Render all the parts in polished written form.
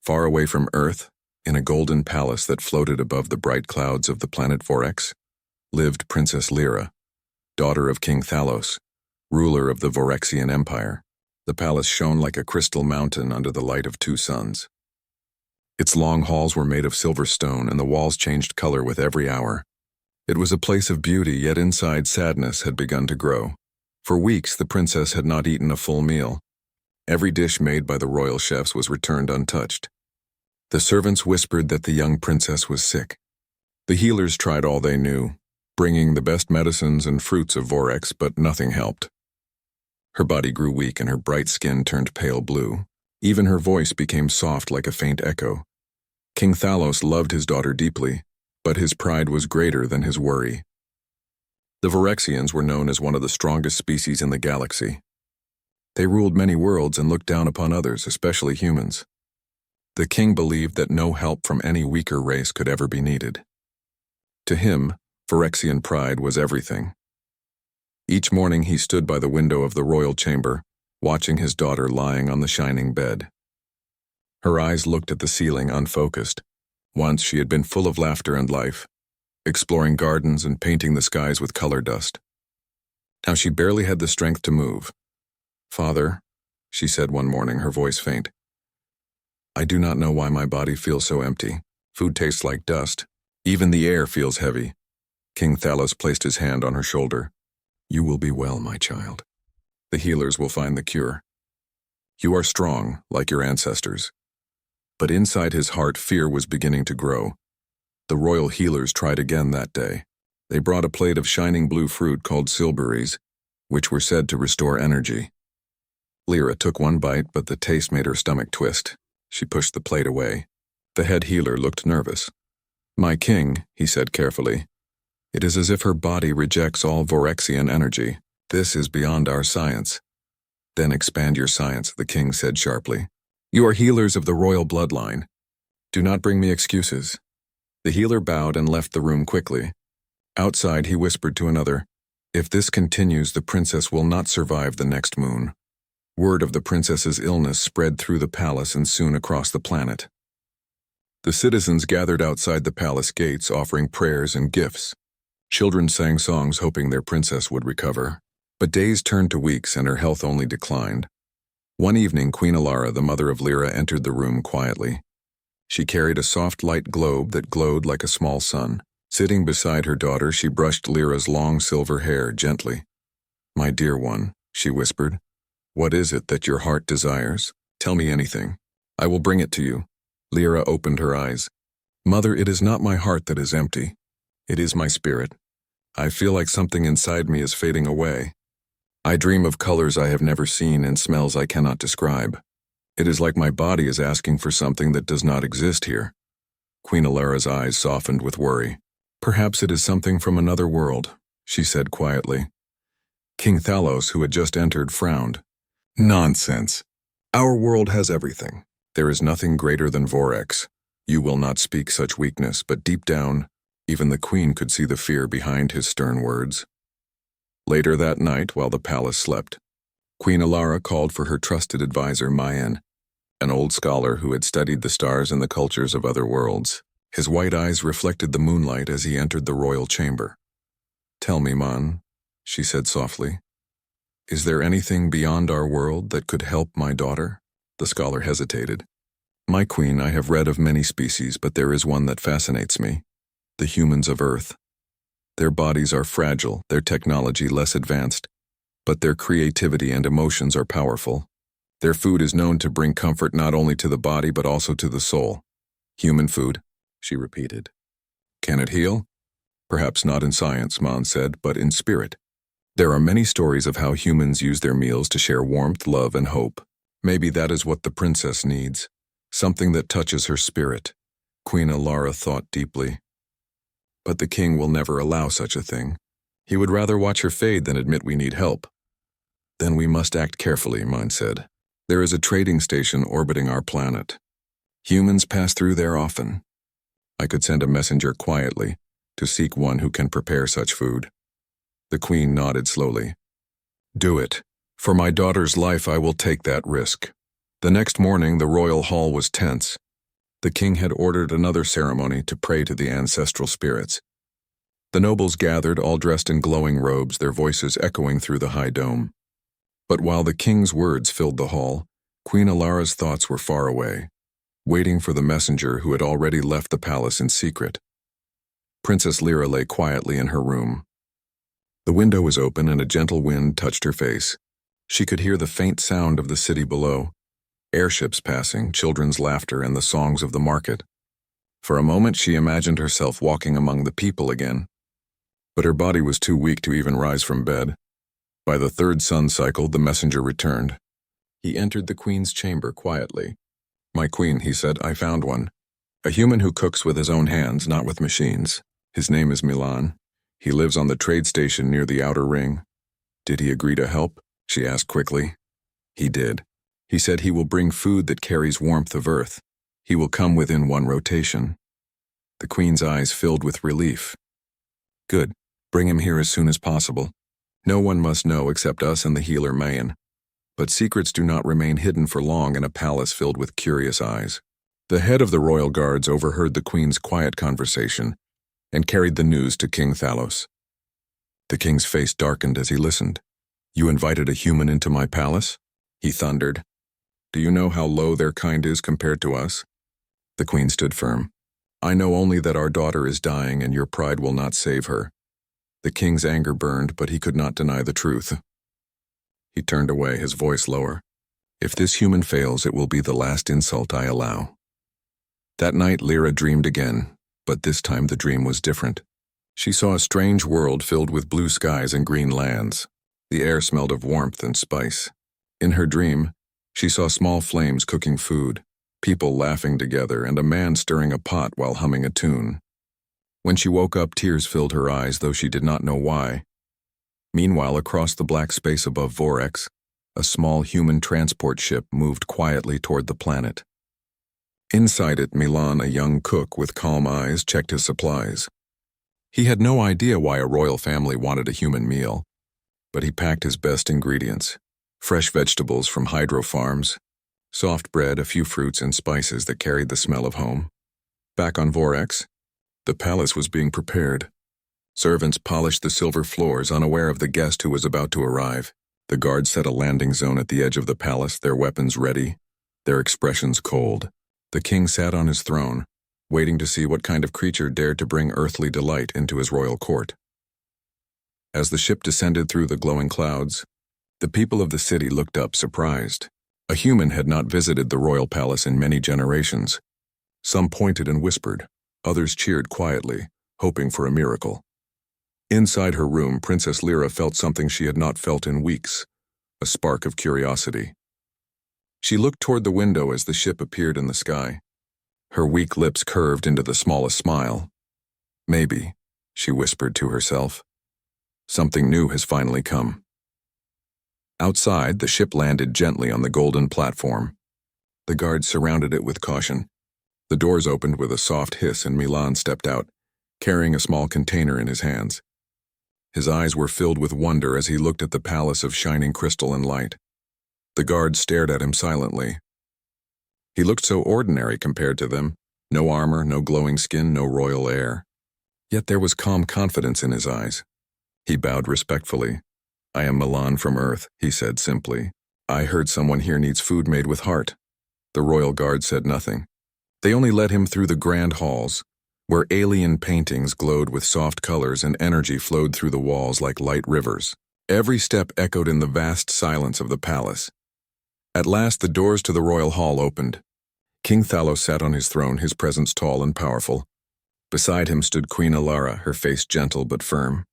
Far away from Earth, in a golden palace that floated above the bright clouds of the planet Vorx, lived Princess Lyra, daughter of King Thalos, ruler of the Vorexian Empire. The palace shone like a crystal mountain under the light of two suns. Its long halls were made of silver stone, and the walls changed color with every hour. It was a place of beauty, yet inside sadness had begun to grow. For weeks, the princess had not eaten a full meal. Every dish made by the royal chefs was returned untouched. The servants whispered that the young princess was sick. The healers tried all they knew, bringing the best medicines and fruits of Vorx, but nothing helped. Her body grew weak and her bright skin turned pale blue. Even her voice became soft like a faint echo. King Thalos loved his daughter deeply, but his pride was greater than his worry. The Vorexians were known as one of the strongest species in the galaxy. They ruled many worlds and looked down upon others, especially humans. The king believed that no help from any weaker race could ever be needed. To him, Vorexian pride was everything. Each morning he stood by the window of the royal chamber, watching his daughter lying on the shining bed. Her eyes looked at the ceiling unfocused. Once she had been full of laughter and life, exploring gardens and painting the skies with color dust. Now she barely had the strength to move. "Father," she said one morning, her voice faint, "I do not know why my body feels so empty. Food tastes like dust. Even the air feels heavy." King Thalos placed his hand on her shoulder. "You will be well, my child. The healers will find the cure. You are strong, like your ancestors." But inside his heart, fear was beginning to grow. The royal healers tried again that day. They brought a plate of shining blue fruit called silberries, which were said to restore energy. Lyra took one bite, but the taste made her stomach twist. She pushed the plate away. The head healer looked nervous. "My king," he said carefully, "it is as if her body rejects all Vorexian energy. This is beyond our science." "Then expand your science," the king said sharply. "You are healers of the royal bloodline. Do not bring me excuses." The healer bowed and left the room quickly. Outside, he whispered to another, "If this continues, the princess will not survive the next moon." Word of the princess's illness spread through the palace and soon across the planet. The citizens gathered outside the palace gates, offering prayers and gifts. Children sang songs hoping their princess would recover. But days turned to weeks and her health only declined. One evening, Queen Alara, the mother of Lyra, entered the room quietly. She carried a soft light globe that glowed like a small sun. Sitting beside her daughter, she brushed Lyra's long silver hair gently. "My dear one," she whispered, "what is it that your heart desires? Tell me anything. I will bring it to you." Lyra opened her eyes. "Mother, it is not my heart that is empty. It is my spirit. I feel like something inside me is fading away. I dream of colors I have never seen and smells I cannot describe. It is like my body is asking for something that does not exist here." Queen Alara's eyes softened with worry. "Perhaps it is something from another world," she said quietly. King Thalos, who had just entered, frowned. "Nonsense. Our world has everything. There is nothing greater than Vorx. You will not speak such weakness," but deep down, even the queen could see the fear behind his stern words. Later that night, while the palace slept, Queen Alara called for her trusted advisor Mayan, an old scholar who had studied the stars and the cultures of other worlds. His white eyes reflected the moonlight as he entered the royal chamber. "Tell me, Man," she said softly, "is there anything beyond our world that could help my daughter?" The scholar hesitated. "My queen, I have read of many species, but there is one that fascinates me: the humans of Earth. Their bodies are fragile, their technology less advanced, but their creativity and emotions are powerful. Their food is known to bring comfort not only to the body but also to the soul." "Human food," she repeated. "Can it heal?" "Perhaps not in science," Man said, "but in spirit. There are many stories of how humans use their meals to share warmth, love, and hope. Maybe that is what the princess needs, something that touches her spirit." Queen Alara thought deeply. "But the king will never allow such a thing. He would rather watch her fade than admit we need help." "Then we must act carefully," Man said. "There is a trading station orbiting our planet. Humans pass through there often. I could send a messenger quietly to seek one who can prepare such food." The queen nodded slowly. "Do it. For my daughter's life, I will take that risk." The next morning, the royal hall was tense. The king had ordered another ceremony to pray to the ancestral spirits. The nobles gathered, all dressed in glowing robes, their voices echoing through the high dome. But while the king's words filled the hall, Queen Alara's thoughts were far away, waiting for the messenger who had already left the palace in secret. Princess Lyra lay quietly in her room. The window was open and a gentle wind touched her face. She could hear the faint sound of the city below, airships passing, children's laughter, and the songs of the market. For a moment she imagined herself walking among the people again, but her body was too weak to even rise from bed. By the third sun cycle, the messenger returned. He entered the queen's chamber quietly. "My queen," he said, "I found one. A human who cooks with his own hands, not with machines. His name is Milan. He lives on the trade station near the outer ring." "Did he agree to help?" she asked quickly. "He did. He said he will bring food that carries warmth of earth. He will come within one rotation." The queen's eyes filled with relief. "Good. Bring him here as soon as possible. No one must know except us and the healer Mayan. But secrets do not remain hidden for long in a palace filled with curious eyes." The head of the royal guards overheard the queen's quiet conversation and carried the news to King Thalos. The king's face darkened as he listened. "You invited a human into my palace?" he thundered. "Do you know how low their kind is compared to us?" The queen stood firm. "I know only that our daughter is dying and your pride will not save her." The king's anger burned, but he could not deny the truth. He turned away, his voice lower. "If this human fails, it will be the last insult I allow." That night Lyra dreamed again, but this time the dream was different. She saw a strange world filled with blue skies and green lands. The air smelled of warmth and spice. In her dream, she saw small flames cooking food, people laughing together, and a man stirring a pot while humming a tune. When she woke up, tears filled her eyes, though she did not know why. Meanwhile, across the black space above Vorx, a small human transport ship moved quietly toward the planet. Inside it, Milan, a young cook with calm eyes, checked his supplies. He had no idea why a royal family wanted a human meal, but he packed his best ingredients: fresh vegetables from hydro farms, soft bread, a few fruits and spices that carried the smell of home. Back on Vorx, the palace was being prepared. Servants polished the silver floors, unaware of the guest who was about to arrive. The guards set a landing zone at the edge of the palace, their weapons ready, their expressions cold. The king sat on his throne, waiting to see what kind of creature dared to bring earthly delight into his royal court. As the ship descended through the glowing clouds, the people of the city looked up, surprised. A human had not visited the royal palace in many generations. Some pointed and whispered, others cheered quietly, hoping for a miracle. Inside her room, Princess Lyra felt something she had not felt in weeks, a spark of curiosity. She looked toward the window as the ship appeared in the sky. Her weak lips curved into the smallest smile. "Maybe," she whispered to herself, "something new has finally come." Outside, the ship landed gently on the golden platform. The guards surrounded it with caution. The doors opened with a soft hiss and Milan stepped out, carrying a small container in his hands. His eyes were filled with wonder as he looked at the palace of shining crystal and light. The guards stared at him silently. He looked so ordinary compared to them. No armor, no glowing skin, no royal air. Yet there was calm confidence in his eyes. He bowed respectfully. "I am Milan from Earth," he said simply. "I heard someone here needs food made with heart." The royal guard said nothing. They only led him through the grand halls, where alien paintings glowed with soft colors and energy flowed through the walls like light rivers. Every step echoed in the vast silence of the palace. At last the doors to the royal hall opened. King Thalos sat on his throne, his presence tall and powerful. Beside him stood Queen Alara, her face gentle but firm.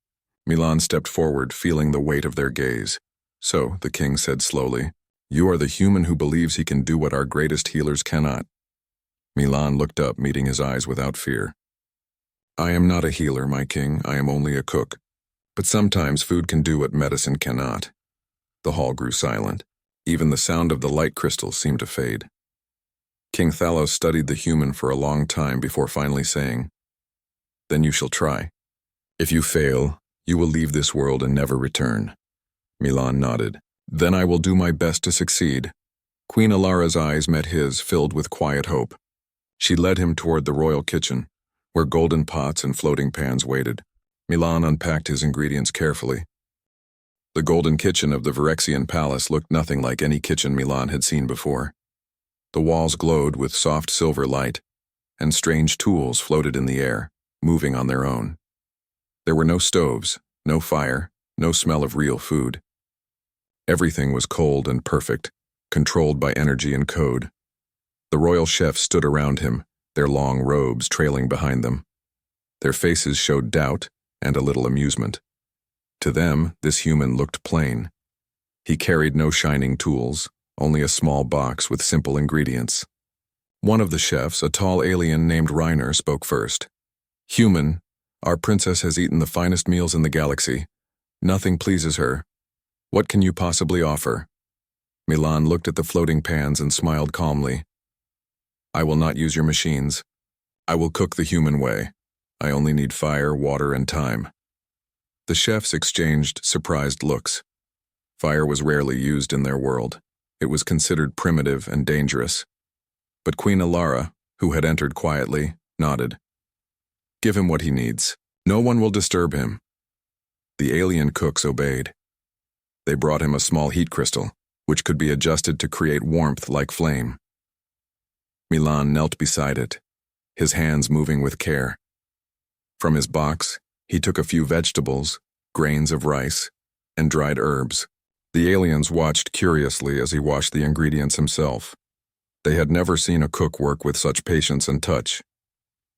Milan stepped forward, feeling the weight of their gaze. "So," the king said slowly, "you are the human who believes he can do what our greatest healers cannot." Milan looked up, meeting his eyes without fear. "I am not a healer, my king. I am only a cook. But sometimes food can do what medicine cannot." The hall grew silent. Even the sound of the light crystals seemed to fade. King Thalos studied the human for a long time before finally saying, "Then you shall try. If you fail, you will leave this world and never return." Milan nodded. "Then I will do my best to succeed." Queen Alara's eyes met his, filled with quiet hope. She led him toward the royal kitchen, where golden pots and floating pans waited. Milan unpacked his ingredients carefully. The golden kitchen of the Virexian palace looked nothing like any kitchen Milan had seen before. The walls glowed with soft silver light, and strange tools floated in the air, moving on their own. There were no stoves, no fire, no smell of real food. Everything was cold and perfect, controlled by energy and code. The royal chefs stood around him, their long robes trailing behind them. Their faces showed doubt and a little amusement. To them, this human looked plain. He carried no shining tools, only a small box with simple ingredients. One of the chefs, a tall alien named Reiner, spoke first. "Human, our princess has eaten the finest meals in the galaxy. Nothing pleases her. What can you possibly offer?" Milan looked at the floating pans and smiled calmly. "I will not use your machines. I will cook the human way. I only need fire, water, and time." The chefs exchanged surprised looks. Fire was rarely used in their world. It was considered primitive and dangerous. But Queen Alara, who had entered quietly, nodded. "Give him what he needs. No one will disturb him." The alien cooks obeyed. They brought him a small heat crystal, which could be adjusted to create warmth like flame. Milan knelt beside it, his hands moving with care. From his box, he took a few vegetables, grains of rice, and dried herbs. The aliens watched curiously as he washed the ingredients himself. They had never seen a cook work with such patience and touch.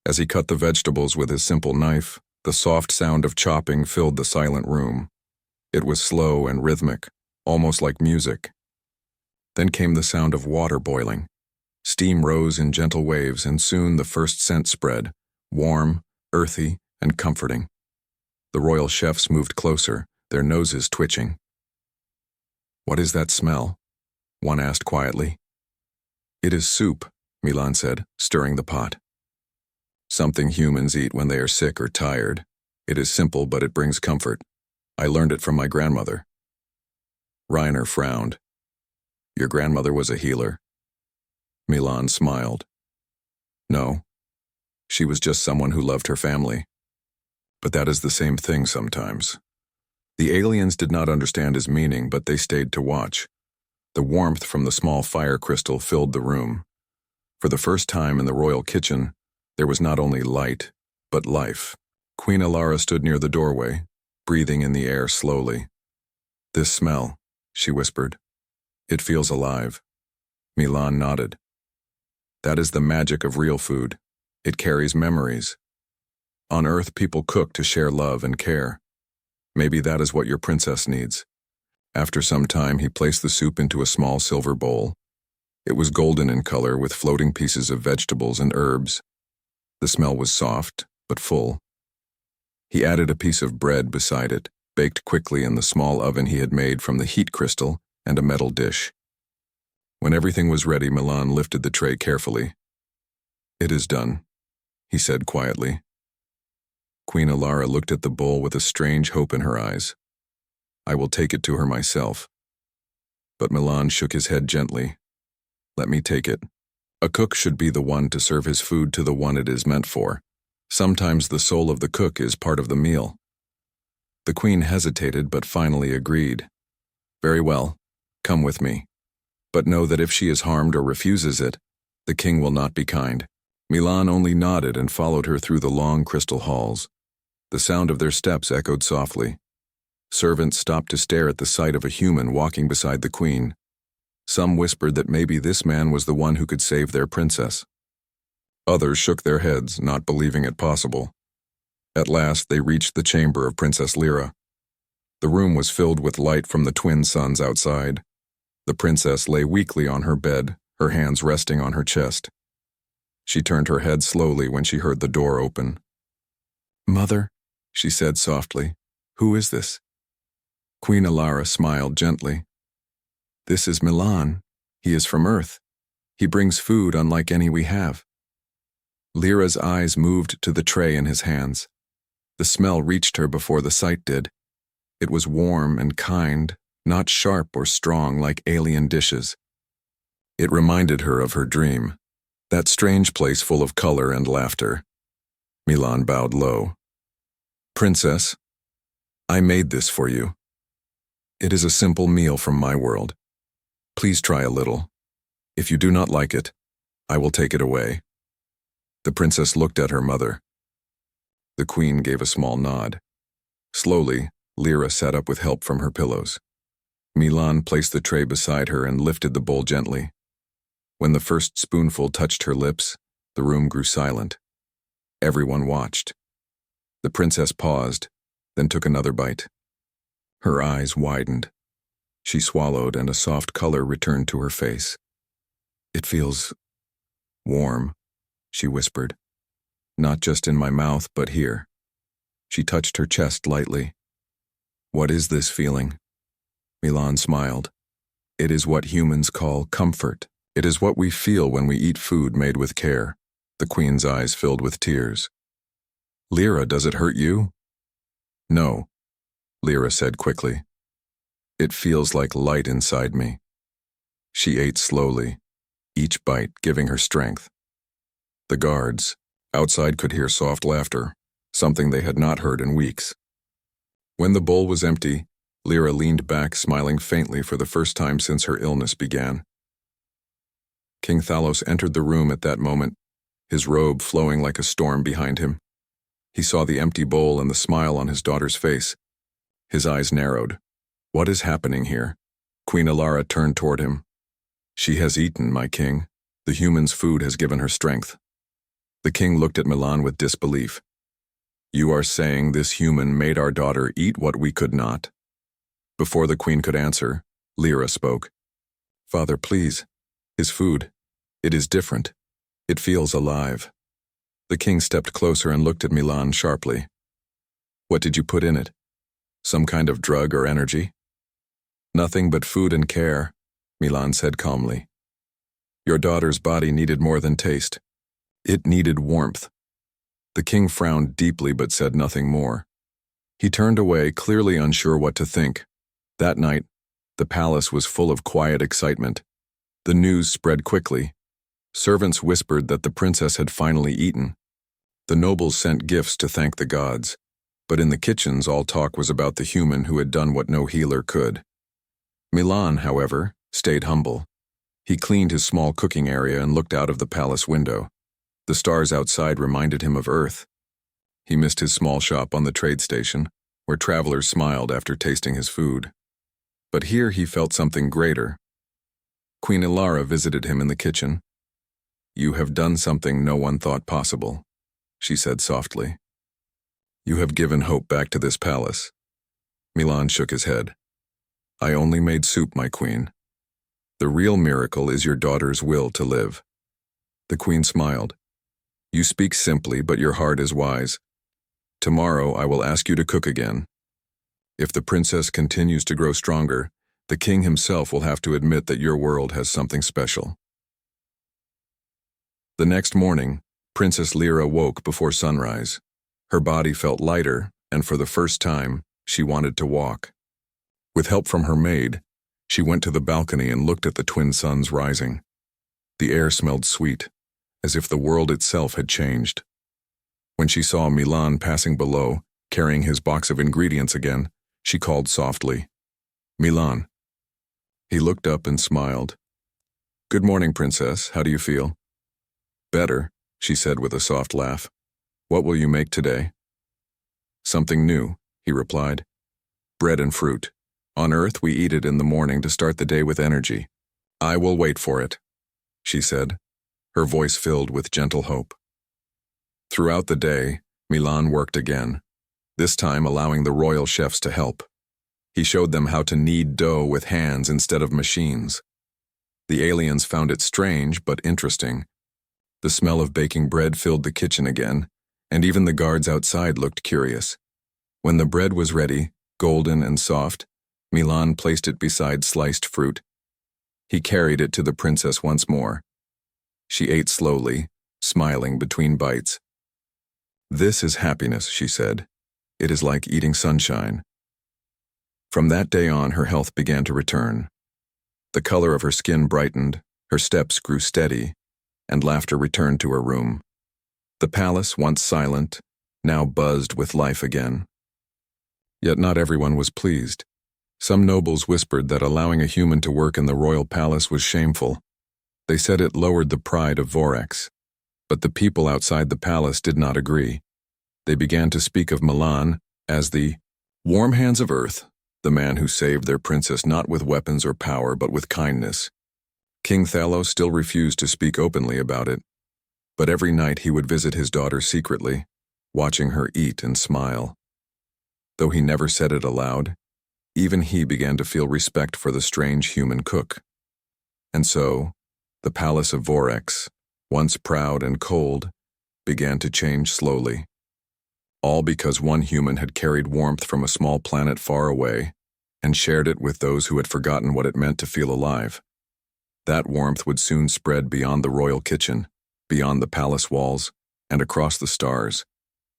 As he cut the vegetables with his simple knife, the soft sound of chopping filled the silent room. It was slow and rhythmic, almost like music. Then came the sound of water boiling. Steam rose in gentle waves, and soon the first scent spread, warm, earthy, and comforting. The royal chefs moved closer, their noses twitching. "What is that smell?" one asked quietly. "It is soup," Milan said, stirring the pot. "Something humans eat when they are sick or tired. It is simple, but it brings comfort. I learned it from my grandmother." Reiner frowned. "Your grandmother was a healer?" Milan smiled. "No. She was just someone who loved her family. But that is the same thing sometimes." The aliens did not understand his meaning, but they stayed to watch. The warmth from the small fire crystal filled the room. For the first time in the royal kitchen, there was not only light, but life. Queen Alara stood near the doorway, breathing in the air slowly. "This smell," she whispered. "It feels alive." Milan nodded. "That is the magic of real food. It carries memories. On Earth, people cook to share love and care. Maybe that is what your princess needs." After some time, he placed the soup into a small silver bowl. It was golden in color, with floating pieces of vegetables and herbs. The smell was soft, but full. He added a piece of bread beside it, baked quickly in the small oven he had made from the heat crystal, and a metal dish. When everything was ready, Milan lifted the tray carefully. "It is done," he said quietly. Queen Alara looked at the bowl with a strange hope in her eyes. "I will take it to her myself." But Milan shook his head gently. "Let me take it. A cook should be the one to serve his food to the one it is meant for. Sometimes the soul of the cook is part of the meal." The queen hesitated, but finally agreed. "Very well, come with me. But know that if she is harmed or refuses it, the king will not be kind." Milan only nodded and followed her through the long crystal halls. The sound of their steps echoed softly. Servants stopped to stare at the sight of a human walking beside the queen. Some whispered that maybe this man was the one who could save their princess. Others shook their heads, not believing it possible. At last, they reached the chamber of Princess Lyra. The room was filled with light from the twin suns outside. The princess lay weakly on her bed, her hands resting on her chest. She turned her head slowly when she heard the door open. "Mother," she said softly, "who is this?" Queen Alara smiled gently. "This is Milan. He is from Earth. He brings food unlike any we have." Lyra's eyes moved to the tray in his hands. The smell reached her before the sight did. It was warm and kind, not sharp or strong like alien dishes. It reminded her of her dream. That strange place full of color and laughter. Milan bowed low. Princess, I made this for you. It is a simple meal from my world. Please try a little. If you do not like it, I will take it away. The princess looked at her mother. The queen gave a small nod. Slowly, Lyra sat up with help from her pillows. Milan placed the tray beside her and lifted the bowl gently. When the first spoonful touched her lips, the room grew silent. Everyone watched. The princess paused, then took another bite. Her eyes widened. She swallowed and a soft color returned to her face. It feels warm, she whispered. Not just in my mouth, but here. She touched her chest lightly. What is this feeling? Milan smiled. It is what humans call comfort. It is what we feel when we eat food made with care. The queen's eyes filled with tears. Lyra, does it hurt you? No, Lyra said quickly. It feels like light inside me. She ate slowly, each bite giving her strength. The guards, outside, could hear soft laughter, something they had not heard in weeks. When the bowl was empty, Lyra leaned back, smiling faintly for the first time since her illness began. King Thalos entered the room at that moment, his robe flowing like a storm behind him. He saw the empty bowl and the smile on his daughter's face. His eyes narrowed. What is happening here? Queen Alara turned toward him. She has eaten, my king. The human's food has given her strength. The king looked at Milan with disbelief. You are saying this human made our daughter eat what we could not? Before the queen could answer, Lyra spoke. Father, please. His food. It is different. It feels alive. The king stepped closer and looked at Milan sharply. What did you put in it? Some kind of drug or energy? Nothing but food and care, Milan said calmly. Your daughter's body needed more than taste. It needed warmth. The king frowned deeply but said nothing more. He turned away, clearly unsure what to think. That night, the palace was full of quiet excitement. The news spread quickly. Servants whispered that the princess had finally eaten. The nobles sent gifts to thank the gods, but in the kitchens all talk was about the human who had done what no healer could. Milan, however, stayed humble. He cleaned his small cooking area and looked out of the palace window. The stars outside reminded him of Earth. He missed his small shop on the trade station, where travelers smiled after tasting his food. But here he felt something greater. Queen Alara visited him in the kitchen. You have done something no one thought possible, she said softly. You have given hope back to this palace. Milan shook his head. I only made soup, my queen. The real miracle is your daughter's will to live. The queen smiled. You speak simply, but your heart is wise. Tomorrow I will ask you to cook again. If the princess continues to grow stronger, the king himself will have to admit that your world has something special. The next morning, Princess Lyra woke before sunrise. Her body felt lighter, and for the first time, she wanted to walk. With help from her maid, she went to the balcony and looked at the twin suns rising. The air smelled sweet, as if the world itself had changed. When she saw Milan passing below, carrying his box of ingredients again, she called softly, Milan. He looked up and smiled. Good morning, princess. How do you feel? Better, she said with a soft laugh. What will you make today? Something new, he replied. Bread and fruit. On Earth, we eat it in the morning to start the day with energy. I will wait for it, she said, her voice filled with gentle hope. Throughout the day, Milan worked again, this time allowing the royal chefs to help. He showed them how to knead dough with hands instead of machines. The aliens found it strange but interesting. The smell of baking bread filled the kitchen again, and even the guards outside looked curious. When the bread was ready, golden and soft, Milan placed it beside sliced fruit. He carried it to the princess once more. She ate slowly, smiling between bites. This is happiness, she said. It is like eating sunshine. From that day on, her health began to return. The color of her skin brightened, her steps grew steady, and laughter returned to her room. The palace, once silent, now buzzed with life again. Yet not everyone was pleased. Some nobles whispered that allowing a human to work in the royal palace was shameful. They said it lowered the pride of Vorex. But the people outside the palace did not agree. They began to speak of Milan as the warm hands of earth, the man who saved their princess not with weapons or power but with kindness. King Thalos still refused to speak openly about it, but every night he would visit his daughter secretly, watching her eat and smile. Though he never said it aloud, even he began to feel respect for the strange human cook. And so, the palace of Vorex, once proud and cold, began to change slowly. All because one human had carried warmth from a small planet far away and shared it with those who had forgotten what it meant to feel alive. That warmth would soon spread beyond the royal kitchen, beyond the palace walls, and across the stars,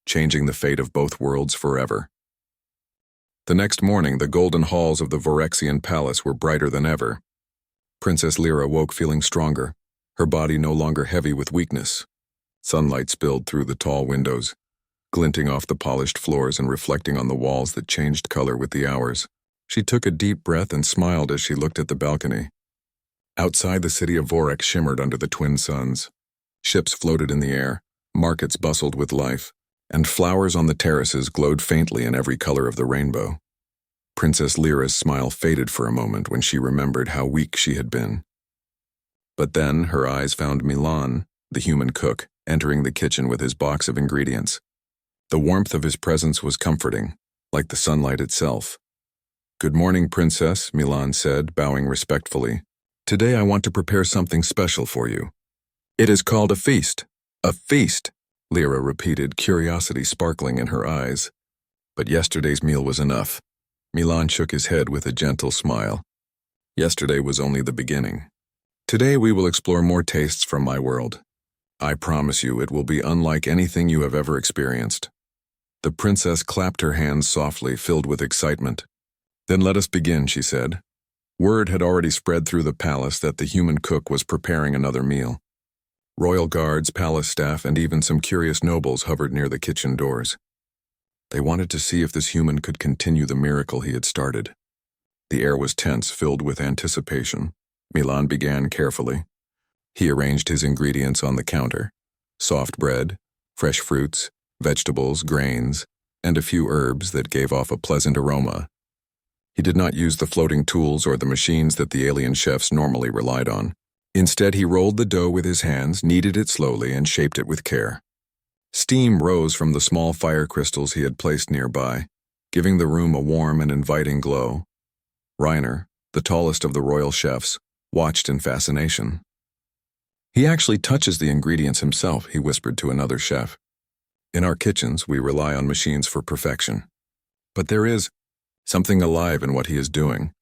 changing the fate of both worlds forever. The next morning, the golden halls of the Vorexian palace were brighter than ever. Princess Lyra woke feeling stronger, her body no longer heavy with weakness. Sunlight spilled through the tall windows, glinting off the polished floors and reflecting on the walls that changed color with the hours. She took a deep breath and smiled as she looked at the balcony. Outside, the city of Vorex shimmered under the twin suns. Ships floated in the air, markets bustled with life, and flowers on the terraces glowed faintly in every color of the rainbow. Princess Lyra's smile faded for a moment when she remembered how weak she had been. But then her eyes found Milan, the human cook, entering the kitchen with his box of ingredients. The warmth of his presence was comforting, like the sunlight itself. "Good morning, Princess," Milan said, bowing respectfully. "Today I want to prepare something special for you." "It is called a feast." "A feast," Lyra repeated, curiosity sparkling in her eyes. But yesterday's meal was enough. Milan shook his head with a gentle smile. Yesterday was only the beginning. Today we will explore more tastes from my world. I promise you it will be unlike anything you have ever experienced. The princess clapped her hands softly, filled with excitement. "Then let us begin," she said. Word had already spread through the palace that the human cook was preparing another meal. Royal guards, palace staff, and even some curious nobles hovered near the kitchen doors. They wanted to see if this human could continue the miracle he had started. The air was tense, filled with anticipation. Milan began carefully. He arranged his ingredients on the counter: soft bread, fresh fruits, vegetables, grains, and a few herbs that gave off a pleasant aroma. He did not use the floating tools or the machines that the alien chefs normally relied on. Instead, he rolled the dough with his hands, kneaded it slowly, and shaped it with care. Steam rose from the small fire crystals he had placed nearby, giving the room a warm and inviting glow. Reiner, the tallest of the royal chefs, watched in fascination. "He actually touches the ingredients himself," he whispered to another chef. "In our kitchens, we rely on machines for perfection. But there is something alive in what he is doing."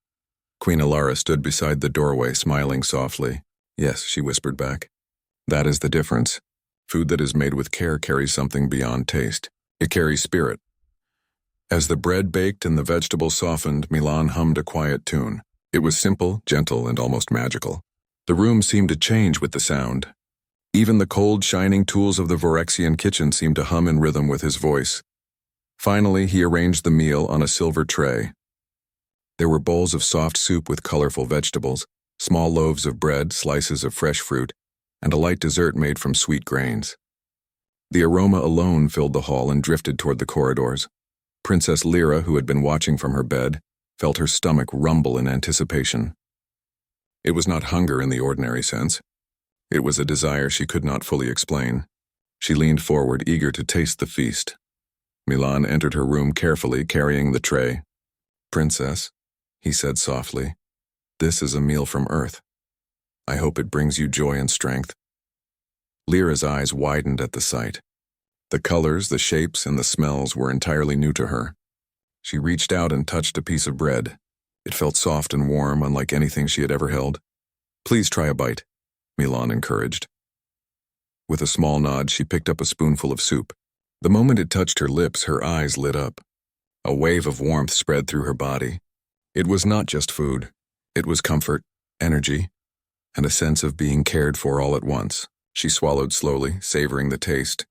Queen Alara stood beside the doorway, smiling softly. "Yes," she whispered back. "That is the difference. Food that is made with care carries something beyond taste. It carries spirit." As the bread baked and the vegetables softened, Milan hummed a quiet tune. It was simple, gentle, and almost magical. The room seemed to change with the sound. Even the cold, shining tools of the Vorexian kitchen seemed to hum in rhythm with his voice. Finally, he arranged the meal on a silver tray. There were bowls of soft soup with colorful vegetables, small loaves of bread, slices of fresh fruit, and a light dessert made from sweet grains. The aroma alone filled the hall and drifted toward the corridors. Princess Lyra, who had been watching from her bed, felt her stomach rumble in anticipation. It was not hunger in the ordinary sense. It was a desire she could not fully explain. She leaned forward, eager to taste the feast. Milan entered her room carefully, carrying the tray. "Princess," he said softly, "this is a meal from Earth. I hope it brings you joy and strength." Lyra's eyes widened at the sight. The colors, the shapes, and the smells were entirely new to her. She reached out and touched a piece of bread. It felt soft and warm, unlike anything she had ever held. "Please try a bite," Milan encouraged. With a small nod, she picked up a spoonful of soup. The moment it touched her lips, her eyes lit up. A wave of warmth spread through her body. It was not just food. It was comfort, energy, and a sense of being cared for all at once. She swallowed slowly, savoring the taste.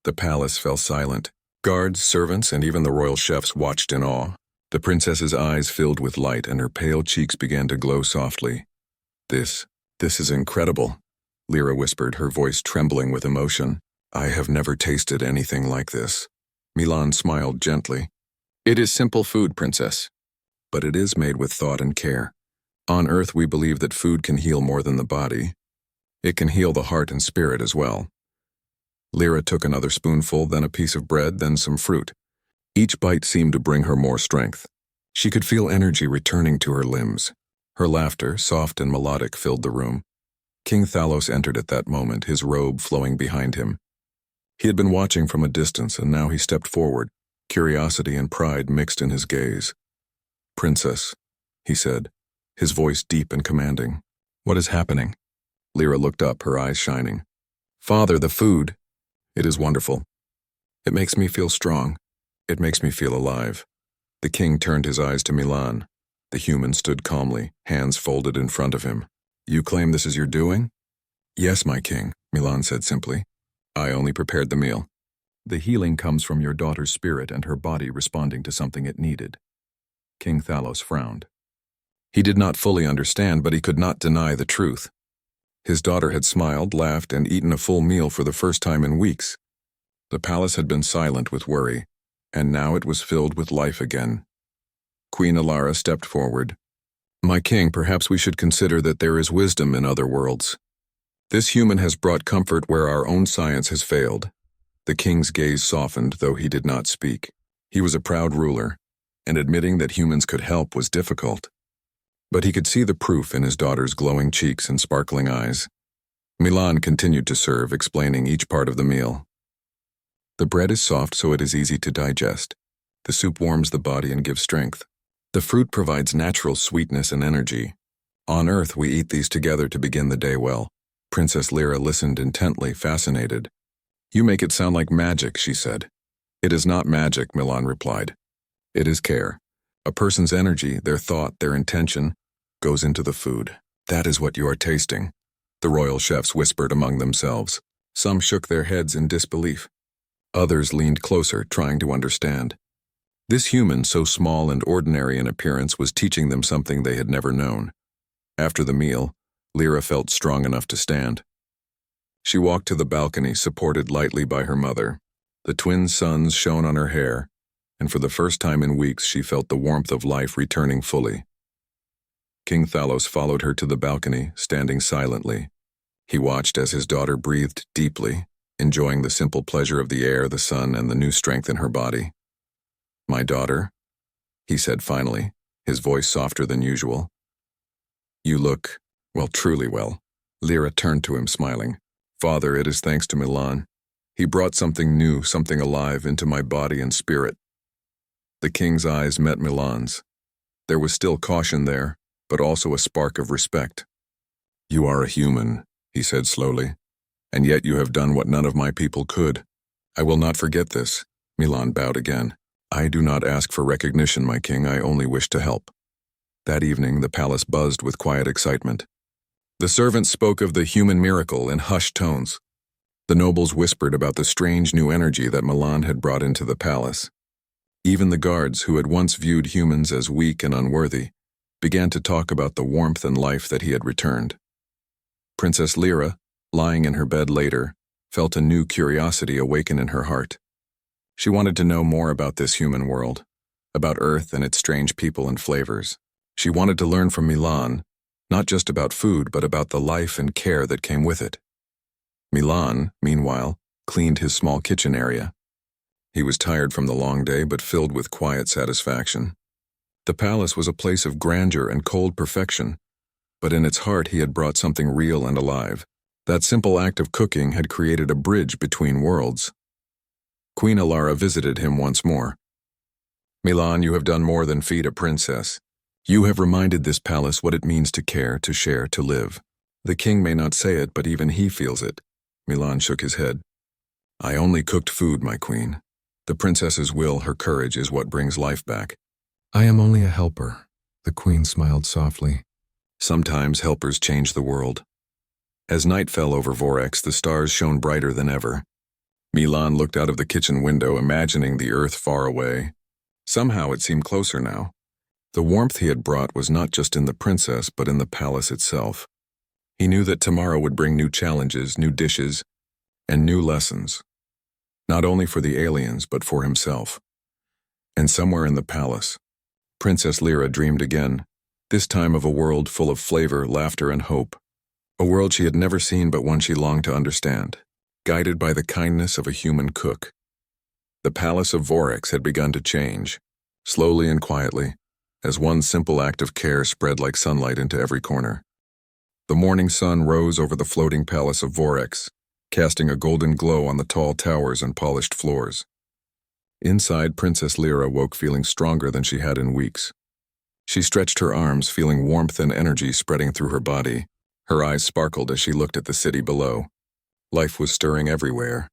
The palace fell silent. Guards, servants, and even the royal chefs watched in awe. The princess's eyes filled with light and her pale cheeks began to glow softly. This is incredible," Lyra whispered, her voice trembling with emotion. "I have never tasted anything like this." Milan smiled gently. "It is simple food, princess. But it is made with thought and care. On Earth we believe that food can heal more than the body. It can heal the heart and spirit as well." Lyra took another spoonful, then a piece of bread, then some fruit. Each bite seemed to bring her more strength. She could feel energy returning to her limbs. Her laughter, soft and melodic, filled the room. King Thalos entered at that moment, his robe flowing behind him. He had been watching from a distance, and now he stepped forward, curiosity and pride mixed in his gaze. "Princess," he said, his voice deep and commanding. "What is happening?" Lyra looked up, her eyes shining. "Father, the food. It is wonderful. It makes me feel strong. It makes me feel alive." The king turned his eyes to Milan. The human stood calmly, hands folded in front of him. "You claim this is your doing?" "Yes, my king," Milan said simply. "I only prepared the meal. The healing comes from your daughter's spirit and her body responding to something it needed." King Thalos frowned. He did not fully understand, but he could not deny the truth. His daughter had smiled, laughed, and eaten a full meal for the first time in weeks. The palace had been silent with worry, and now it was filled with life again. Queen Alara stepped forward. "My king, perhaps we should consider that there is wisdom in other worlds. This human has brought comfort where our own science has failed." The king's gaze softened, though he did not speak. He was a proud ruler, and admitting that humans could help was difficult. But he could see the proof in his daughter's glowing cheeks and sparkling eyes. Milan continued to serve, explaining each part of the meal. "The bread is soft, so it is easy to digest. The soup warms the body and gives strength. The fruit provides natural sweetness and energy. On Earth, we eat these together to begin the day well." Princess Lyra listened intently, fascinated. "You make it sound like magic," she said. "It is not magic," Milan replied. "It is care. A person's energy, their thought, their intention, goes into the food. That is what you are tasting." The royal chefs whispered among themselves. Some shook their heads in disbelief. Others leaned closer, trying to understand. This human, so small and ordinary in appearance, was teaching them something they had never known. After the meal, Lyra felt strong enough to stand. She walked to the balcony, supported lightly by her mother. The twin suns shone on her hair, and for the first time in weeks she felt the warmth of life returning fully. King Thalos followed her to the balcony, standing silently. He watched as his daughter breathed deeply, enjoying the simple pleasure of the air, the sun, and the new strength in her body. "My daughter," he said finally, his voice softer than usual. "You look, well, truly well." Lyra turned to him, smiling. "Father, it is thanks to Milan. He brought something new, something alive into my body and spirit." The king's eyes met Milan's. There was still caution there, but also a spark of respect. "You are a human," he said slowly, "and yet you have done what none of my people could. I will not forget this." Milan bowed again. "I do not ask for recognition, my king, I only wish to help." That evening, the palace buzzed with quiet excitement. The servants spoke of the human miracle in hushed tones. The nobles whispered about the strange new energy that Milan had brought into the palace. Even the guards, who had once viewed humans as weak and unworthy, began to talk about the warmth and life that he had returned. Princess Lyra, lying in her bed later, felt a new curiosity awaken in her heart. She wanted to know more about this human world, about Earth and its strange people and flavors. She wanted to learn from Milan, not just about food, but about the life and care that came with it. Milan, meanwhile, cleaned his small kitchen area. He was tired from the long day, but filled with quiet satisfaction. The palace was a place of grandeur and cold perfection, but in its heart he had brought something real and alive. That simple act of cooking had created a bridge between worlds. Queen Alara visited him once more. "Milan, you have done more than feed a princess. You have reminded this palace what it means to care, to share, to live. The king may not say it, but even he feels it." Milan shook his head. "I only cooked food, my queen. The princess's will, her courage, is what brings life back." "I am only a helper," the queen smiled softly. "Sometimes helpers change the world." As night fell over Vorex, the stars shone brighter than ever. Milan looked out of the kitchen window, imagining the earth far away. Somehow it seemed closer now. The warmth he had brought was not just in the princess, but in the palace itself. He knew that tomorrow would bring new challenges, new dishes, and new lessons. Not only for the aliens, but for himself. And somewhere in the palace, Princess Lyra dreamed again, this time of a world full of flavor, laughter, and hope. A world she had never seen, but one she longed to understand, guided by the kindness of a human cook. The palace of Vorex had begun to change, slowly and quietly, as one simple act of care spread like sunlight into every corner. The morning sun rose over the floating palace of Vorex, casting a golden glow on the tall towers and polished floors. Inside, Princess Lyra woke feeling stronger than she had in weeks. She stretched her arms, feeling warmth and energy spreading through her body. Her eyes sparkled as she looked at the city below. Life was stirring everywhere.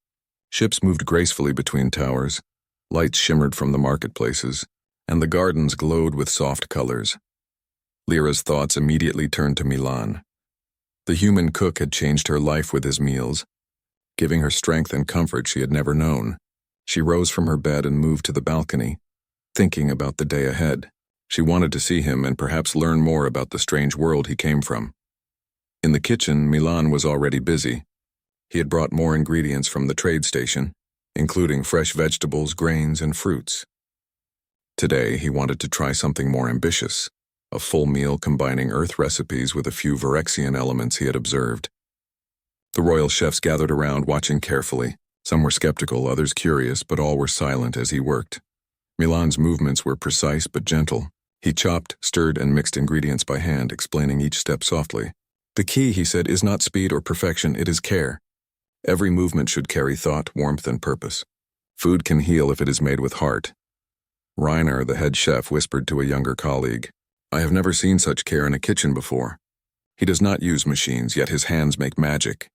Ships moved gracefully between towers, lights shimmered from the marketplaces, and the gardens glowed with soft colors. Lyra's thoughts immediately turned to Milan. The human cook had changed her life with his meals, giving her strength and comfort she had never known. She rose from her bed and moved to the balcony, thinking about the day ahead. She wanted to see him and perhaps learn more about the strange world he came from. In the kitchen, Milan was already busy. He had brought more ingredients from the trade station, including fresh vegetables, grains, and fruits. Today, he wanted to try something more ambitious, a full meal combining Earth recipes with a few Vorexian elements he had observed. The royal chefs gathered around, watching carefully. Some were skeptical, others curious, but all were silent as he worked. Milan's movements were precise but gentle. He chopped, stirred, and mixed ingredients by hand, explaining each step softly. The key, he said, is not speed or perfection, it is care. Every movement should carry thought, warmth, and purpose. Food can heal if it is made with heart. Reiner, the head chef, whispered to a younger colleague, I have never seen such care in a kitchen before. He does not use machines, yet his hands make magic.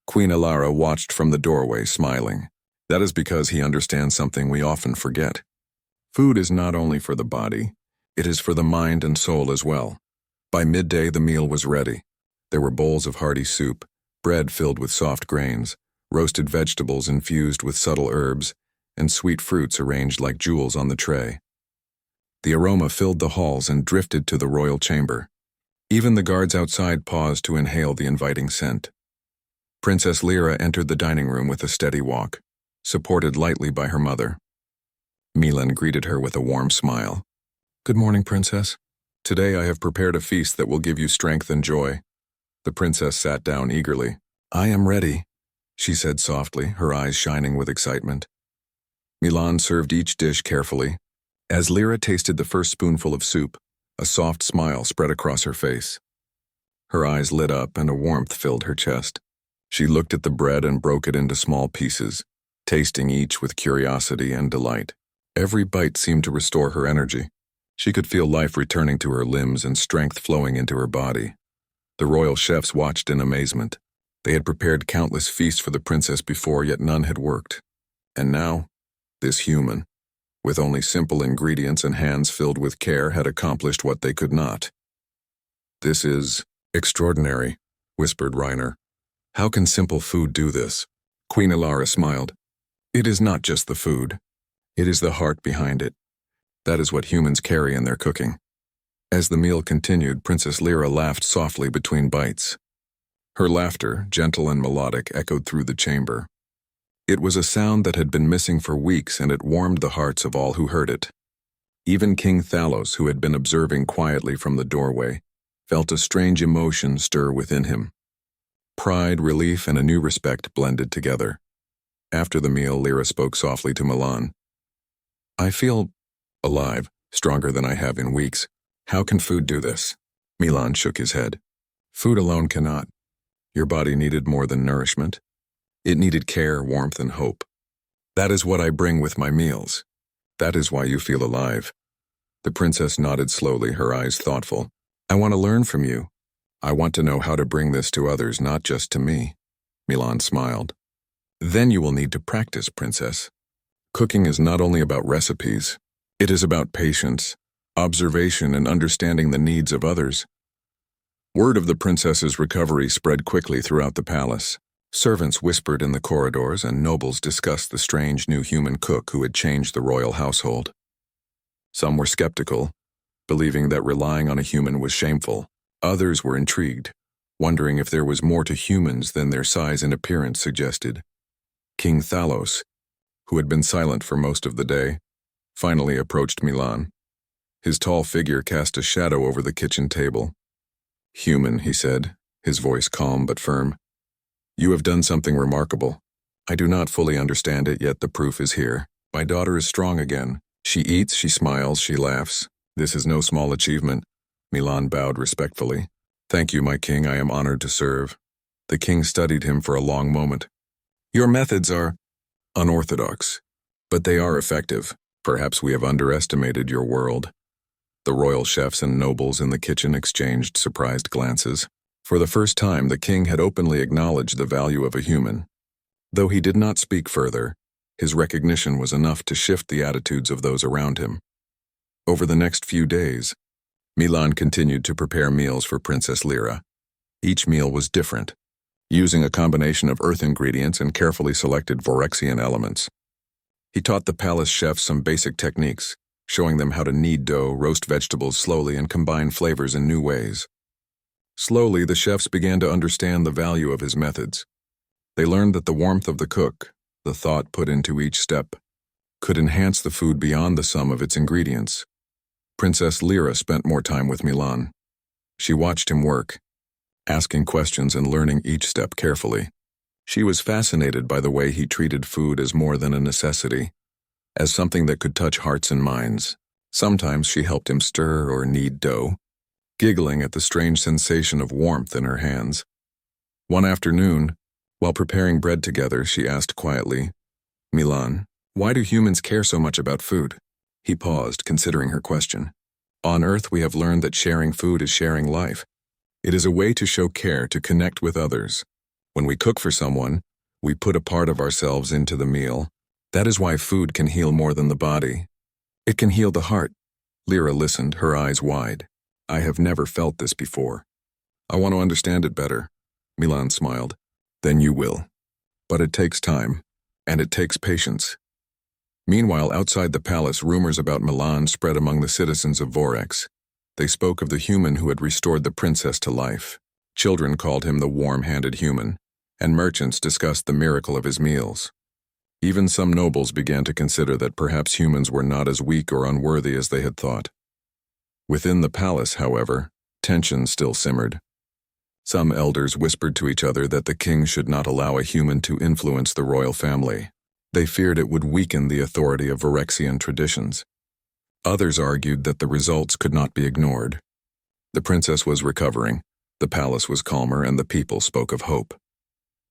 Queen Alara watched from the doorway, smiling. That is because he understands something we often forget. Food is not only for the body, it is for the mind and soul as well. By midday, the meal was ready. There were bowls of hearty soup, bread filled with soft grains, roasted vegetables infused with subtle herbs, and sweet fruits arranged like jewels on the tray. The aroma filled the halls and drifted to the royal chamber. Even the guards outside paused to inhale the inviting scent. Princess Lyra entered the dining room with a steady walk, supported lightly by her mother. Milan greeted her with a warm smile. Good morning, Princess. Today I have prepared a feast that will give you strength and joy. The princess sat down eagerly. I am ready, she said softly, her eyes shining with excitement. Milan served each dish carefully. As Lyra tasted the first spoonful of soup, a soft smile spread across her face. Her eyes lit up and a warmth filled her chest. She looked at the bread and broke it into small pieces, tasting each with curiosity and delight. Every bite seemed to restore her energy. She could feel life returning to her limbs and strength flowing into her body. The royal chefs watched in amazement. They had prepared countless feasts for the princess before, yet none had worked. And now, this human, with only simple ingredients and hands filled with care, had accomplished what they could not. This is extraordinary, whispered Reiner. How can simple food do this? Queen Alara smiled. It is not just the food. It is the heart behind it. That is what humans carry in their cooking. As the meal continued, Princess Lyra laughed softly between bites. Her laughter, gentle and melodic, echoed through the chamber. It was a sound that had been missing for weeks, and it warmed the hearts of all who heard it. Even King Thalos, who had been observing quietly from the doorway, felt a strange emotion stir within him. Pride, relief, and a new respect blended together. After the meal, Lyra spoke softly to Milan. I feel alive, stronger than I have in weeks. How can food do this? Milan shook his head. Food alone cannot. Your body needed more than nourishment. It needed care, warmth, and hope. That is what I bring with my meals. That is why you feel alive. The princess nodded slowly, her eyes thoughtful. I want to learn from you. I want to know how to bring this to others, not just to me. Milan smiled. Then you will need to practice, Princess. Cooking is not only about recipes. It is about patience, observation, and understanding the needs of others. Word of the princess's recovery spread quickly throughout the palace. Servants whispered in the corridors, and nobles discussed the strange new human cook who had changed the royal household. Some were skeptical, believing that relying on a human was shameful. Others were intrigued, wondering if there was more to humans than their size and appearance suggested. King Thalos, who had been silent for most of the day, finally approached Milan. His tall figure cast a shadow over the kitchen table. "Human," he said, his voice calm but firm. "You have done something remarkable. I do not fully understand it, yet the proof is here. My daughter is strong again. She eats, she smiles, she laughs. This is no small achievement." Milan bowed respectfully. "Thank you, my king, I am honored to serve." The king studied him for a long moment. "Your methods are unorthodox, but they are effective. Perhaps we have underestimated your world." The royal chefs and nobles in the kitchen exchanged surprised glances. For the first time, the king had openly acknowledged the value of a human. Though he did not speak further, his recognition was enough to shift the attitudes of those around him. Over the next few days, Milan continued to prepare meals for Princess Lyra. Each meal was different, using a combination of earth ingredients and carefully selected Vorexian elements. He taught the palace chefs some basic techniques, showing them how to knead dough, roast vegetables slowly, and combine flavors in new ways. Slowly, the chefs began to understand the value of his methods. They learned that the warmth of the cook, the thought put into each step, could enhance the food beyond the sum of its ingredients. Princess Lyra spent more time with Milan. She watched him work, asking questions and learning each step carefully. She was fascinated by the way he treated food as more than a necessity, as something that could touch hearts and minds. Sometimes she helped him stir or knead dough, giggling at the strange sensation of warmth in her hands. One afternoon, while preparing bread together, she asked quietly, "Milan, why do humans care so much about food?" He paused, considering her question. "On Earth, we have learned that sharing food is sharing life. It is a way to show care, to connect with others. When we cook for someone, we put a part of ourselves into the meal. That is why food can heal more than the body. It can heal the heart." Lyra listened, her eyes wide. "I have never felt this before. I want to understand it better." Milan smiled. "Then you will. But it takes time, and it takes patience." Meanwhile, outside the palace, rumors about Milan spread among the citizens of Vorex. They spoke of the human who had restored the princess to life. Children called him the warm-handed human, and merchants discussed the miracle of his meals. Even some nobles began to consider that perhaps humans were not as weak or unworthy as they had thought. Within the palace, however, tension still simmered. Some elders whispered to each other that the king should not allow a human to influence the royal family. They feared it would weaken the authority of Vorexian traditions. Others argued that the results could not be ignored. The princess was recovering, the palace was calmer, and the people spoke of hope.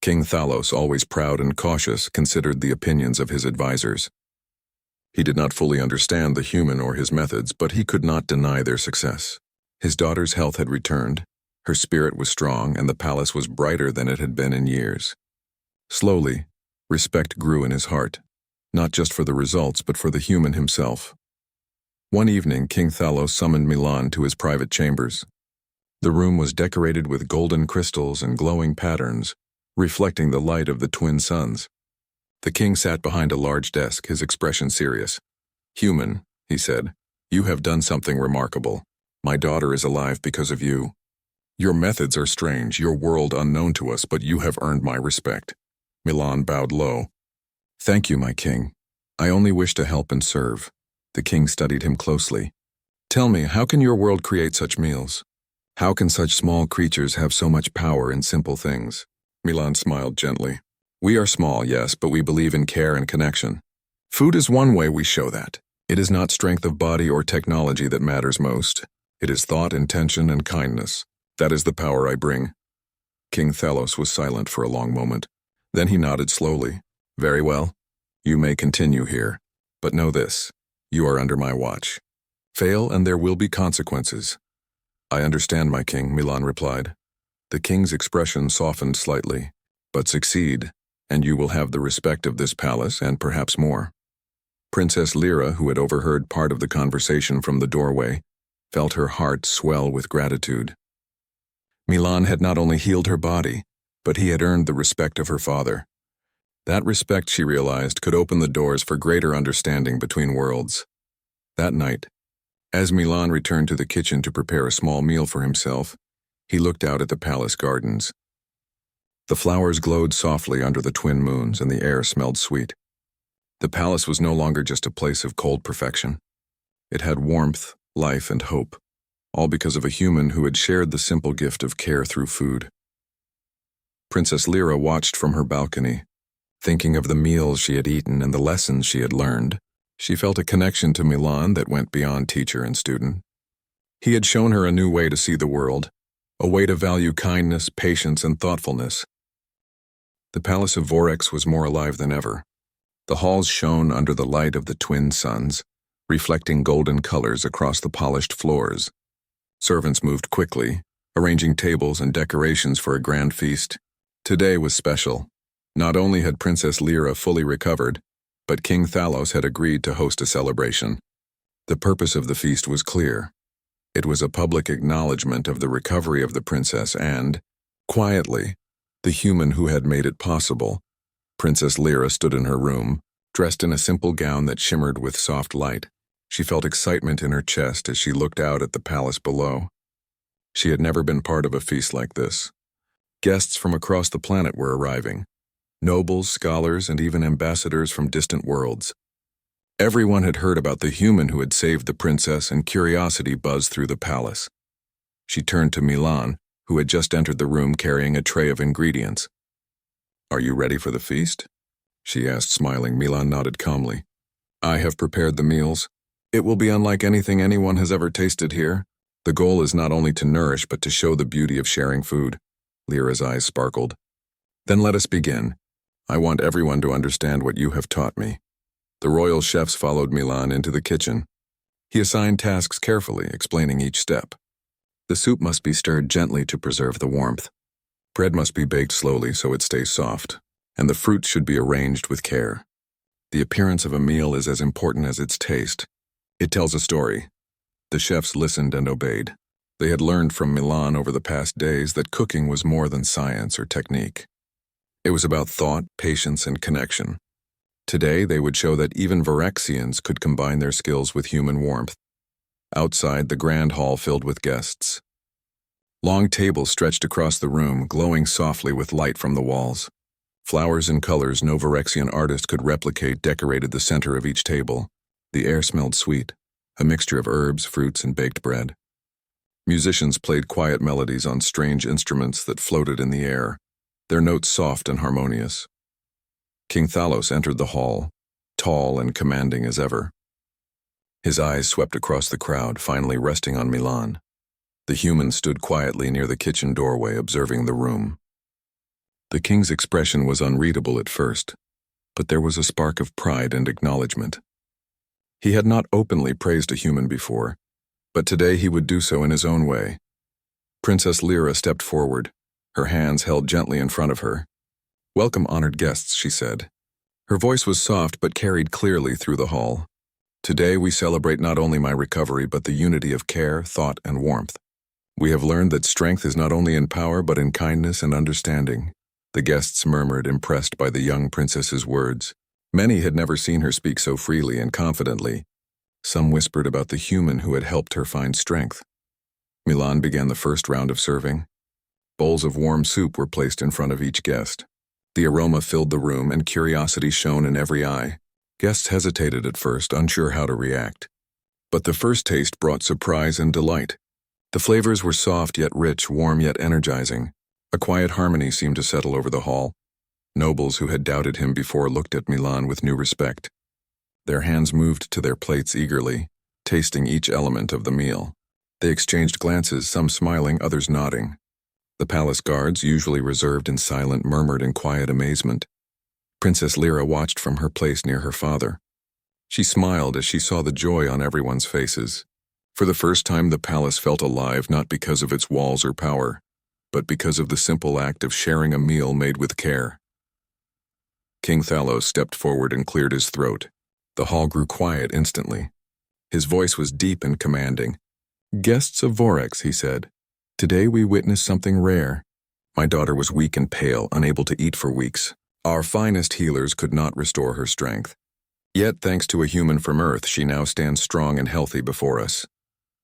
King Thalos, always proud and cautious, considered the opinions of his advisors. He did not fully understand the human or his methods, but he could not deny their success. His daughter's health had returned, her spirit was strong, and the palace was brighter than it had been in years. Slowly, respect grew in his heart, not just for the results, but for the human himself. One evening, King Thalos summoned Milan to his private chambers. The room was decorated with golden crystals and glowing patterns, reflecting the light of the twin suns. The king sat behind a large desk, his expression serious. "Human," he said, "you have done something remarkable. My daughter is alive because of you. Your methods are strange, your world unknown to us, but you have earned my respect." Milan bowed low. "Thank you, my king. I only wish to help and serve." The king studied him closely. "Tell me, how can your world create such meals? How can such small creatures have so much power in simple things?" Milan smiled gently. "We are small, yes, but we believe in care and connection. Food is one way we show that. It is not strength of body or technology that matters most. It is thought, intention, and kindness. That is the power I bring." King Thalos was silent for a long moment. Then he nodded slowly. "Very well. You may continue here. But know this. You are under my watch. Fail and there will be consequences." "I understand, my king," Milan replied. The king's expression softened slightly. "But succeed, and you will have the respect of this palace and perhaps more." Princess Lyra, who had overheard part of the conversation from the doorway, felt her heart swell with gratitude. Milan had not only healed her body, but he had earned the respect of her father. That respect, she realized, could open the doors for greater understanding between worlds. That night, as Milan returned to the kitchen to prepare a small meal for himself, he looked out at the palace gardens. The flowers glowed softly under the twin moons, and the air smelled sweet. The palace was no longer just a place of cold perfection. It had warmth, life, and hope, all because of a human who had shared the simple gift of care through food. Princess Lyra watched from her balcony. Thinking of the meals she had eaten and the lessons she had learned, she felt a connection to Milan that went beyond teacher and student. He had shown her a new way to see the world, a way to value kindness, patience, and thoughtfulness. The palace of Orcs was more alive than ever. The halls shone under the light of the twin suns, reflecting golden colors across the polished floors. Servants moved quickly, arranging tables and decorations for a grand feast. Today was special. Not only had Princess Lyra fully recovered, but King Thalos had agreed to host a celebration. The purpose of the feast was clear. It was a public acknowledgement of the recovery of the princess and, quietly, the human who had made it possible. Princess Lyra stood in her room, dressed in a simple gown that shimmered with soft light. She felt excitement in her chest as she looked out at the palace below. She had never been part of a feast like this. Guests from across the planet were arriving. Nobles, scholars, and even ambassadors from distant worlds. Everyone had heard about the human who had saved the princess, and curiosity buzzed through the palace. She turned to Milan, who had just entered the room carrying a tray of ingredients. "Are you ready for the feast?" she asked, smiling. Milan nodded calmly. "I have prepared the meals. It will be unlike anything anyone has ever tasted here. The goal is not only to nourish, but to show the beauty of sharing food." Lyra's eyes sparkled. "Then let us begin. I want everyone to understand what you have taught me." The royal chefs followed Milan into the kitchen. He assigned tasks carefully, explaining each step. The soup must be stirred gently to preserve the warmth. Bread must be baked slowly so it stays soft, and the fruits should be arranged with care. The appearance of a meal is as important as its taste. It tells a story. The chefs listened and obeyed. They had learned from Milan over the past days that cooking was more than science or technique. It was about thought, patience, and connection. Today, they would show that even Vorexians could combine their skills with human warmth. Outside, the grand hall filled with guests. Long tables stretched across the room, glowing softly with light from the walls. Flowers and colors no Vorexian artist could replicate decorated the center of each table. The air smelled sweet, a mixture of herbs, fruits, and baked bread. Musicians played quiet melodies on strange instruments that floated in the air, their notes soft and harmonious. King Thalos entered the hall, tall and commanding as ever. His eyes swept across the crowd, finally resting on Milan. The human stood quietly near the kitchen doorway, observing the room. The king's expression was unreadable at first, but there was a spark of pride and acknowledgement. He had not openly praised a human before, but today he would do so in his own way. Princess Lyra stepped forward, her hands held gently in front of her. "Welcome, honored guests," she said. Her voice was soft but carried clearly through the hall. "Today we celebrate not only my recovery but the unity of care, thought, and warmth. We have learned that strength is not only in power but in kindness and understanding." The guests murmured, impressed by the young princess's words. Many had never seen her speak so freely and confidently. Some whispered about the human who had helped her find strength. Milan began the first round of serving. Bowls of warm soup were placed in front of each guest. The aroma filled the room, and curiosity shone in every eye. Guests hesitated at first, unsure how to react. But the first taste brought surprise and delight. The flavors were soft yet rich, warm yet energizing. A quiet harmony seemed to settle over the hall. Nobles who had doubted him before looked at Milan with new respect. Their hands moved to their plates eagerly, tasting each element of the meal. They exchanged glances, some smiling, others nodding. The palace guards, usually reserved and silent, murmured in quiet amazement. Princess Lyra watched from her place near her father. She smiled as she saw the joy on everyone's faces. For the first time, the palace felt alive, not because of its walls or power, but because of the simple act of sharing a meal made with care. King Thalos stepped forward and cleared his throat. The hall grew quiet instantly. His voice was deep and commanding. "Guests of Vorex," he said, Today we witnessed something rare. My daughter was weak and pale, unable to eat for weeks. Our finest healers could not restore her strength. Yet, thanks to a human from Earth, she now stands strong and healthy before us.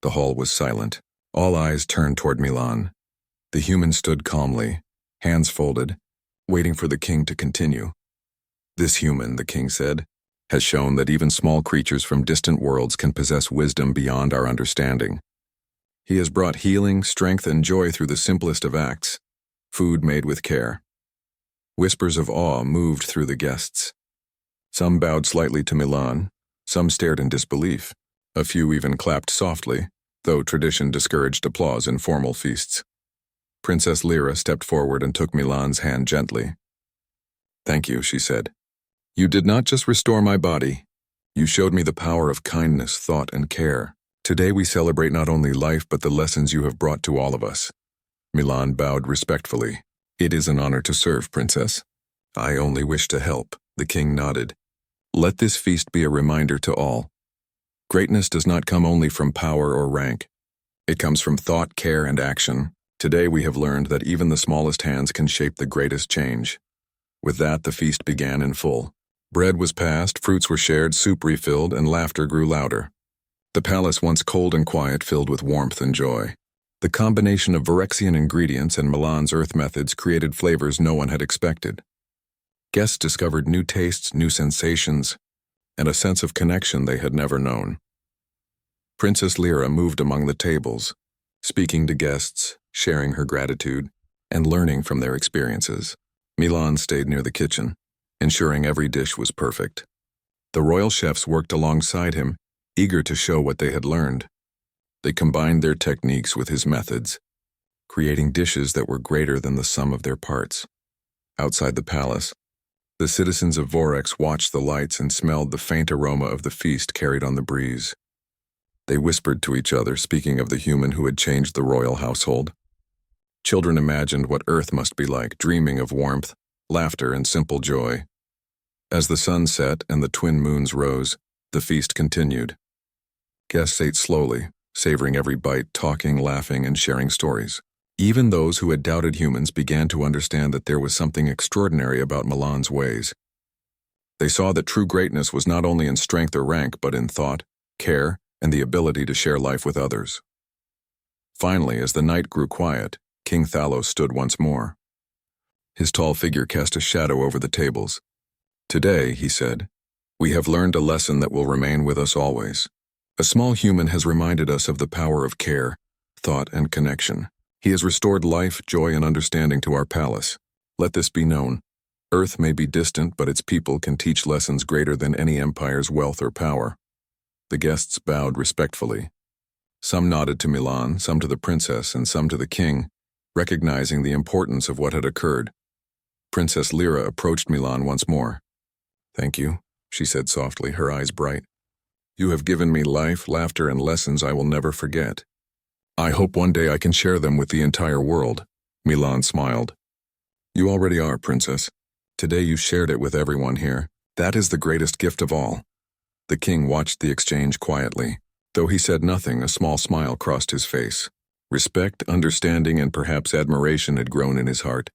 The hall was silent. All eyes turned toward Milan. The human stood calmly, hands folded, waiting for the king to continue. This human, the king said, has shown that even small creatures from distant worlds can possess wisdom beyond our understanding. He has brought healing, strength, and joy through the simplest of acts, food made with care. Whispers of awe moved through the guests. Some bowed slightly to Milan, some stared in disbelief. A few even clapped softly, though tradition discouraged applause in formal feasts. Princess Lyra stepped forward and took Milan's hand gently. "Thank you," she said. "You did not just restore my body. You showed me the power of kindness, thought, and care. Today we celebrate not only life but the lessons you have brought to all of us." Milan bowed respectfully. "It is an honor to serve, Princess." "I only wish to help," the king nodded. "Let this feast be a reminder to all. Greatness does not come only from power or rank. It comes from thought, care, and action. Today we have learned that even the smallest hands can shape the greatest change." With that, the feast began in full. Bread was passed, fruits were shared, soup refilled, and laughter grew louder. The palace, once cold and quiet, filled with warmth and joy. The combination of Vorexian ingredients and Milan's earth methods created flavors no one had expected. Guests discovered new tastes, new sensations, and a sense of connection they had never known. Princess Lyra moved among the tables, speaking to guests, sharing her gratitude, and learning from their experiences. Milan stayed near the kitchen, ensuring every dish was perfect. The royal chefs worked alongside him, eager to show what they had learned. They combined their techniques with his methods, creating dishes that were greater than the sum of their parts. Outside the palace, the citizens of Vorex watched the lights and smelled the faint aroma of the feast carried on the breeze. They whispered to each other, speaking of the human who had changed the royal household. Children imagined what Earth must be like, dreaming of warmth, laughter, and simple joy. As the sun set and the twin moons rose, the feast continued. Guests ate slowly, savoring every bite, talking, laughing, and sharing stories. Even those who had doubted humans began to understand that there was something extraordinary about Milan's ways. They saw that true greatness was not only in strength or rank, but in thought, care, and the ability to share life with others. Finally, as the night grew quiet, King Thalos stood once more. His tall figure cast a shadow over the tables. "Today," he said, "we have learned a lesson that will remain with us always. A small human has reminded us of the power of care, thought, and connection. He has restored life, joy, and understanding to our palace. Let this be known. Earth may be distant, but its people can teach lessons greater than any empire's wealth or power." The guests bowed respectfully. Some nodded to Milan, some to the princess, and some to the king, recognizing the importance of what had occurred. Princess Lyra approached Milan once more. "Thank you," she said softly, her eyes bright. "You have given me life, laughter, and lessons I will never forget. I hope one day I can share them with the entire world." Milan smiled. "You already are, Princess. Today you shared it with everyone here. That is the greatest gift of all." The king watched the exchange quietly. Though he said nothing, a small smile crossed his face. Respect, understanding, and perhaps admiration had grown in his heart.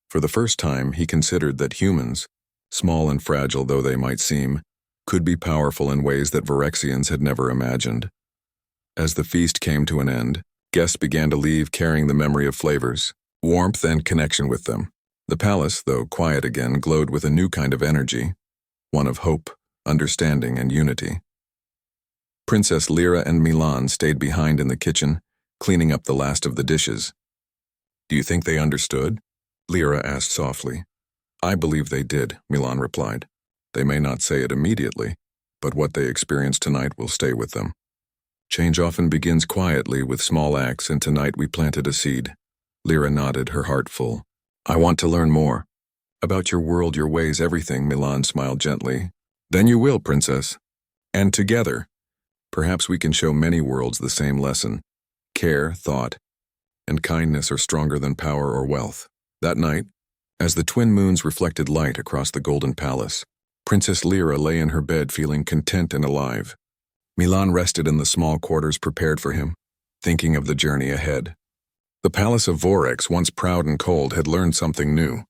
For the first time, he considered that humans, small and fragile though they might seem, could be powerful in ways that Vorexians had never imagined. As the feast came to an end, guests began to leave carrying the memory of flavors, warmth, and connection with them. The palace, though quiet again, glowed with a new kind of energy, one of hope, understanding, and unity. Princess Lyra and Milan stayed behind in the kitchen, cleaning up the last of the dishes. "Do you think they understood?" Lyra asked softly. "I believe they did," Milan replied. "They may not say it immediately, but what they experienced tonight will stay with them. Change often begins quietly with small acts, and tonight we planted a seed." Lyra nodded, her heart full. "I want to learn more. About your world, your ways, everything," Milan smiled gently. "Then you will, Princess. And together, perhaps we can show many worlds the same lesson. Care, thought, and kindness are stronger than power or wealth." That night, as the twin moons reflected light across the golden palace, Princess Lyra lay in her bed feeling content and alive. Milan rested in the small quarters prepared for him, thinking of the journey ahead. The palace of Vorex, once proud and cold, had learned something new.